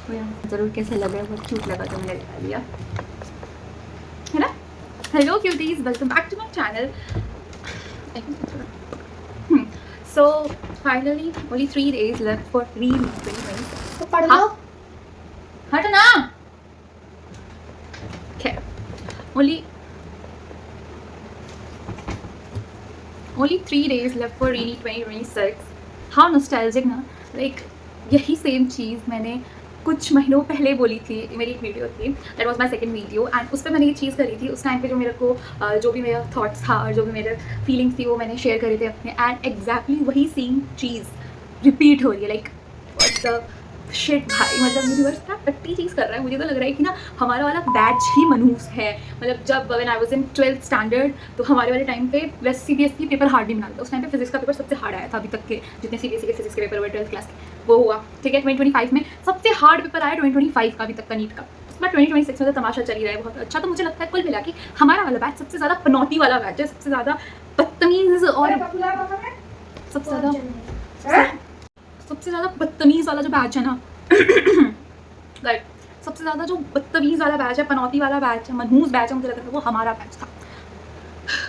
ज़रूर कैसा लग रहा है, बहुत क्यूट लगा तो मैंने लगा लिया, है ना। Hello cuties, welcome back to my channel. So finally only 3 days left for re-release. तो पढ़ लो। हट ना। Okay. Only 3 days left for Reneat 2026. How nostalgic ना, like यही सेम चीज़ मैंने कुछ महीनों पहले बोली थी। मेरी एक वीडियो थी, that was my second video, and उस पर मैंने ये चीज़ करी थी। उस टाइम पे जो मेरे को जो भी मेरा थॉट्स था और जो भी मेरे फीलिंग्स थी वो मैंने शेयर करे थे अपने, एंड एग्जैक्टली वही सेम चीज़ रिपीट हो रही है। लाइक व्हाट द शिट भाई, मतलब यूनिवर्स क्या टट्टी चीज़ कर रहा है। मुझे तो लग रहा है कि ना हमारा वाला बैच ही मनहूस है। मतलब जब when I was in 12th standard, तो हमारे वाले टाइम पे वैसे CBSE पेपर हार्ड नहीं बना था। उस टाइम पे फिजिक्स का पेपर सबसे हार्ड आया था अभी तक के जितने CBSE के फिजिक्स के पेपर हुए 12th क्लास के, वो हुआ। ठीक है, 2025 में सबसे हार्ड पेपर आया 2025 का अभी तक का नीट का। उसके बाद 2026 में तो तमाशा चल ही रहा है बहुत अच्छा। तो मुझे लगता है कुल मिला के हमारा वाला बैच सबसे ज़्यादा पनौती वाला बैच है, सबसे ज़्यादा बदतमीज़ और सबसे ज़्यादा बदतमीज़ वाला जो बैच है ना लाइक सबसे ज़्यादा जो बदतमीज़ वाला बैच है, पनौती वाला बैच है, मनहूस बैच है, मुझे लग रहा है वो हमारा बैच था।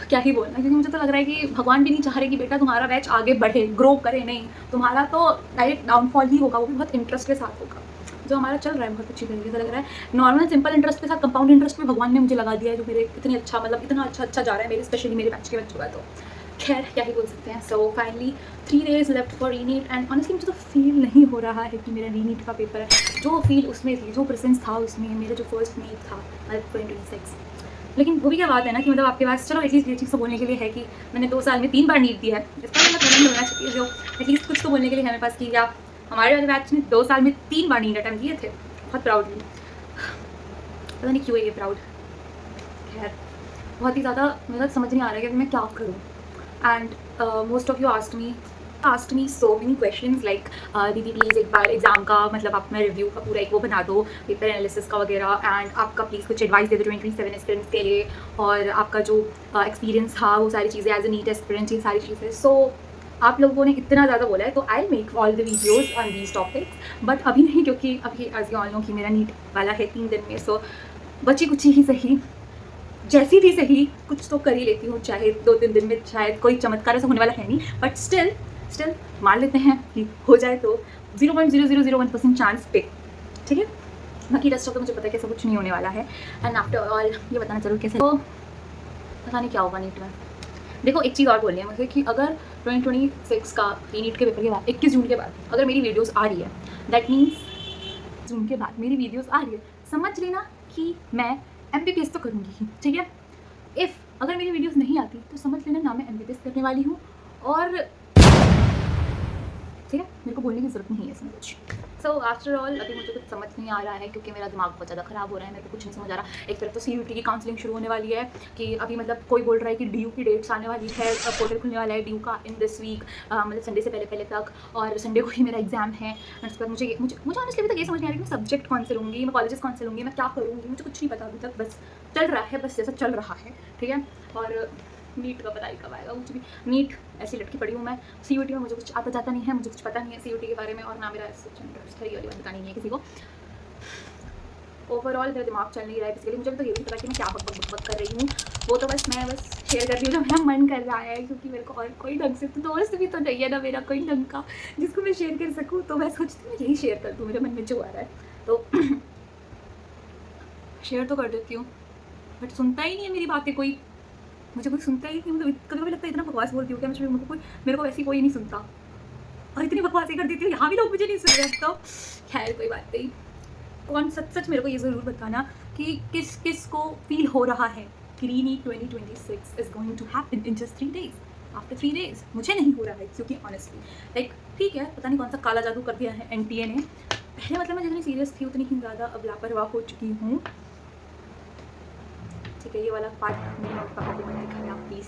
क्या ही बोलना, क्योंकि मुझे तो लग रहा है कि भगवान भी नहीं चाह रहे कि बेटा तुम्हारा बैच आगे बढ़े, ग्रो करे, नहीं तुम्हारा तो डायरेक्ट डाउनफॉल ही होगा, वो भी बहुत इंटरेस्ट के साथ होगा। जो हमारा चल रहा है बहुत अच्छी तरीके से लग रहा है। नॉर्मल सिंपल इंटरेस्ट के साथ कंपाउंड इंटरेस्ट भी भगवान ने मुझे लगा दिया है, जो मेरे इतने अच्छा, मतलब इतना अच्छा जा रहा है मेरे, स्पेशली मेरे बैच के बच्चों का। तो खैर क्या ही बोल सकते हैं। So finally 3 days left for रीनीट, and honestly मुझे तो फील नहीं हो रहा है कि मेरा रीनीट का पेपर है। जो फील उसमें थी, जो प्रेजेंस था उसमें, मेरा जो फर्स्ट मीट था 2026। लेकिन वो भी क्या बात है ना कि मतलब आपके पास चलो एटलीस्ट ये चीज़ तो बोलने के लिए है कि मैंने 2 साल में 3 बार नीट दिया है। इसका मतलब कमेंट होना चाहिए जो एटलीस्ट कुछ तो बोलने के लिए है मेरे पास कि या हमारे वाले बैच ने 2 साल में 3 बार नीट अटेम्प्ट किए थे। बहुत प्राउडली, पता नहीं क्यों है ये प्राउड। खैर बहुत ही ज़्यादा मतलब समझ नहीं आ रहा है कि मैं क्या करूँ। And most of you asked me so many questions like दीदी प्लीज़ एक बार एग्ज़ाम का मतलब आप अपना रिव्यू का पूरा एक वो बना दो, पेपर एनालिसिस का वगैरह, एंड आपका प्लीज़ कुछ एडवाइस दे दो 2027 एस्पिरेंट्स के लिए, और आपका जो एक्सपीरियंस था वो सारी चीज़ें एज ए नीट एस्पिरेंट, ये सारी चीज़ें। सो आप लोगों ने इतना ज़्यादा बोला है तो I make all the videos on these topics, but अभी नहीं, क्योंकि अभी एज यू ऑल नो कि मेरा नीट वाला है 3 दिन में। सो बची कुछ ही सही, जैसी भी सही कुछ तो कर ही लेती हूँ, चाहे 2-3 दिन में, शायद कोई चमत्कार ऐसा होने वाला है नहीं, बट स्टिल मान लेते हैं कि हो जाए तो 0.0001% चांस पे, ठीक है। बाकी रेस्ट ऑफ तो मुझे पता है कि ऐसा कुछ नहीं होने वाला है। एंड आफ्टर ऑल ये बताना जरूर कैसे, तो पता नहीं क्या होगा नीट में। देखो एक चीज़ और बोलनी है मुझे कि अगर 2026 का नीट के पेपर के बाद 21 जून के बाद अगर मेरी वीडियोज़ आ रही है, दैट मीन्स जून के बाद मेरी वीडियोज़ आ रही है, समझ लेना कि मैं MBBS तो करूँगी ही, ठीक है। इफ़ अगर मेरी वीडियोस नहीं आती तो समझ लेना ना मैं MBBS करने वाली हूँ, और ठीक है, मेरे को बोलने की ज़रूरत नहीं है इसमें कुछ। सो आफ्टर ऑल अभी मुझे कुछ समझ नहीं आ रहा है, क्योंकि मेरा दिमाग बहुत ज़्यादा ख़राब हो रहा है, मेरे को कुछ नहीं समझ आ रहा। एक तरफ तो CUT की काउंसलिंग शुरू होने वाली है कि अभी मतलब कोई बोल रहा है कि DU की डेट्स आने वाली है, पोर्टल खुलने वाला है DU का इन दिस वीक, मतलब संडे से पहले तक, और संडे को ही मेरा एग्जाम है। और उसके बाद मुझे ऑनेस्टली अभी तक ये समझ नहीं आ रहा कि मैं सब्जेक्ट कौन से लूँगी, मैं कॉलेजेस कौन से लूँगी, मैं क्या करूँगी, मुझे कुछ नहीं पता अभी तक। बस चल रहा है, बस जैसा चल रहा है, ठीक है। और नीट का पता नहीं कब आएगा, मुझे भी नीट ऐसी लटकी पड़ी हूँ मैं। CUT में मुझे कुछ आता जाता नहीं है, मुझे कुछ पता नहीं है CUT के बारे में, और ना मेरा इंटरेस्ट है, ये वाली बात बतानी नहीं है किसी को। ओवरऑल मेरा दिमाग चल नहीं रहा है बेसिकली। मुझे तो ये भी पता कि मैं क्या बक कर रही हूँ, वो तो बस मैं शेयर कर रही हूँ जो मेरा मन कर रहा है, क्योंकि मेरे को और कोई ढंग से तो दोस्त भी तो नहीं है ना मेरा कोई ढंग का जिसको मैं शेयर कर सकूँ। तो मैं सोचती हूँ यही शेयर कर दूँ, मेरे मन में जो आ रहा है तो शेयर तो कर देती हूँ, बट सुनता ही नहीं है मेरी बातें कोई। मुझे कोई सुनता ही नहीं, मुझे कभी कभी लगता है इतना बकवास बोलती हूँ क्या मैं, मेरे को वैसे कोई नहीं सुनता, और इतनी बकवास ही कर देती हूँ, यहाँ भी लोग मुझे नहीं सुन रहे। तो खैर कोई बात नहीं। कौन सच मेरे को ये ज़रूर बताना कि किस किस को फील हो रहा है कि reNEET 2026 is going to happen in just 3 days। After 3 days मुझे नहीं हो रहा है, क्योंकि ऑनेस्टली लाइक ठीक है, पता नहीं कौन सा काला जादू कर दिया है NTA ने। पहले मतलब मैं जितनी सीरियस थी उतनी ही ज़्यादा अब लापरवाह हो चुकी हूँ, ठीक है। ये वाला पार्ट मेरे पापा को मत दिखाना आप प्लीज़,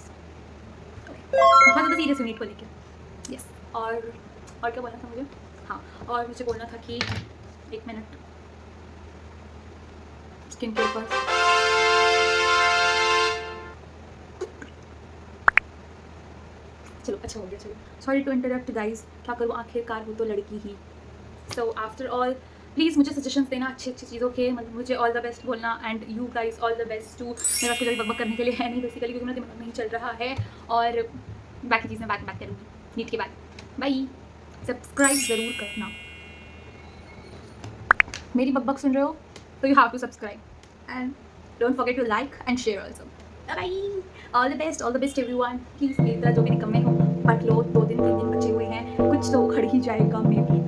बहुत ज़्यादा सीरियस यूनिट को लेकर। यस, और क्या बोलना था मुझे, हाँ, और मुझे बोलना था कि 1 मिनट स्किन केयर पर, चलो अच्छा हो गया, चलो सॉरी टू इंटरप्ट गाइज, क्या करूँ, आखिरकार वो तो लड़की ही। सो आफ्टर ऑल प्लीज़ मुझे सजेशंस देना अच्छी अच्छी चीज़ों के, मतलब मुझे ऑल द बेस्ट बोलना, and you guys all the best too. मेरे पास कुछ अभी बकबक करने के लिए है नहीं बेसिकली, क्योंकि मेरा दिमाग नहीं चल रहा है, और बाकी चीज़ें बात करूँगी नीट के बाद। बाय। सब्सक्राइब ज़रूर करना। मेरी बकबक सुन रहे हो तो you have to subscribe, and don't forget to like and share also. Bye. All the best everyone. Please मेरी तरह जो भी निकम्मे हो पढ़ लो, 2 दिन 3 दिन बचे हुए हैं, कुछ तो उखड़ ही जाएगा मे बी।